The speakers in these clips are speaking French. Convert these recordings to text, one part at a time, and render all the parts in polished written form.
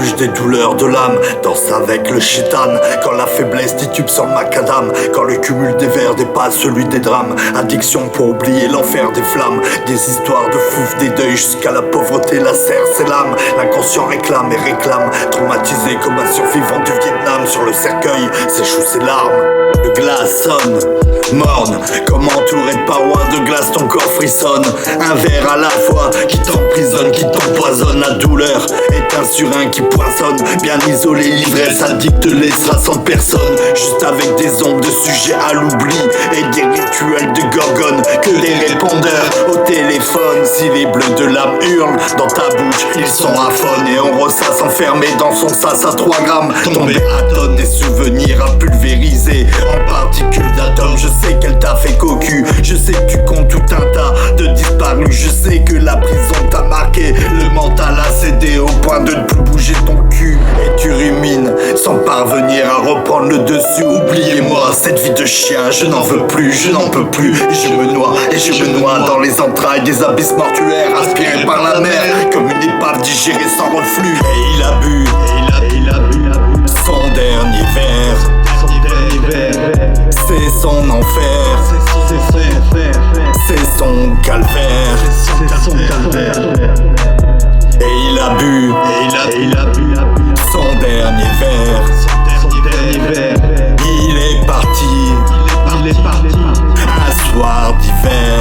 partages des douleurs de l'âme. Danse avec le shaitan quand la faiblesse titube sur le macadam. Quand le cumul des vers dépasse celui des drames. Addiction pour oublier l'enfer des flammes. Des histoires de fouf, des deuils jusqu'à la pauvreté lacère ses lames. L'inconscient réclame et réclame. Traumatisé comme un survivant du Vietnam. Sur le cercueil s'échouent ses larmes. Le glace sonne, morne, comme entouré de parois de glace ton corps frissonne. Un verre à la fois qui t'emprisonne, qui t'empoisonne. La douleur est un surin qui poissonne. Bien isolé, l'ivresse addict te laissera sans personne. Juste avec des ombres de sujets à l'oubli et des rituels de gorgone. Que les répondeurs au téléphone. Si les bleus de l'âme hurlent dans ta bouche, ils sont aphones. Et on ressasse enfermé dans son sas à 3 grammes. Tombé à tonnes, des souvenirs à pulvériser en particules d'atomes. Je sais qu'elle t'a fait cocu. Je sais que tu comptes tout un tas de disparus. Je sais que la prison t'a marqué. Le mental a cédé au point de ne plus bouger ton cul. Et tu rumines sans parvenir à reprendre le dessus. Oubliez-moi cette vie de chien. Je n'en veux plus, je n'en peux plus. Je me noie et je me noie dans les entrailles des abysses mortuaires. Aspiré par la mer comme une épave digérée sans reflux. Et il a bu, son dernier verre. C'est son enfer, c'est son calvaire. Et il a bu, son dernier verre. Il est parti, un soir d'hiver.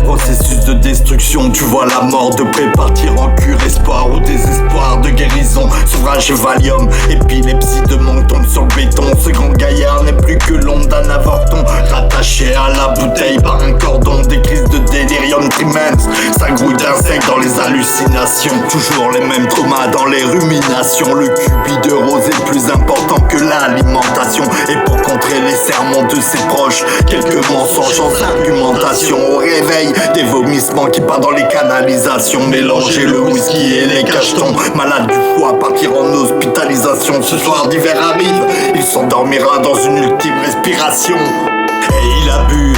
Processus de destruction, tu vois la mort de paix partir en cure. Espoir ou désespoir de guérison, sevrage Valium, épilepsie de manque tombe sur le béton. Ce grand gaillard n'est plus que l'ombre d'un avorton, rattaché à la bouteille par un cordon. Des crises de délirium tremens, ça grouille d'insectes dans les hallucinations. Toujours les mêmes traumas dans les ruminations. Le cubi de rose est plus important que l'alimentation. Et pour contrer les sermons de ses proches, quelques mensonges sans argumentation. Au réveil, des vomissements qui partent dans les canalisations. Mélanger le whisky et les cachetons. Malade du foie, partir en hospitalisation. Ce soir d'hiver arrive, il s'endormira dans une ultime respiration. Et il a bu,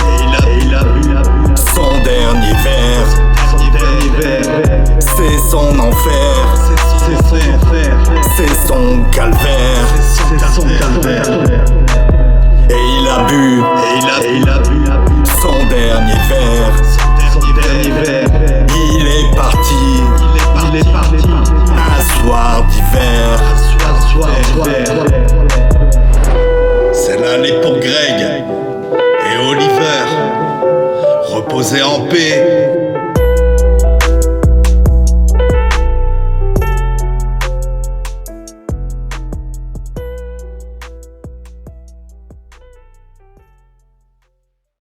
son dernier verre. C'est son enfer, c'est son calvaire. Et il a bu, son dernier verre. Il est parti, un soir d'hiver. C'est l'année pour Greg et Oliver. Reposez en paix.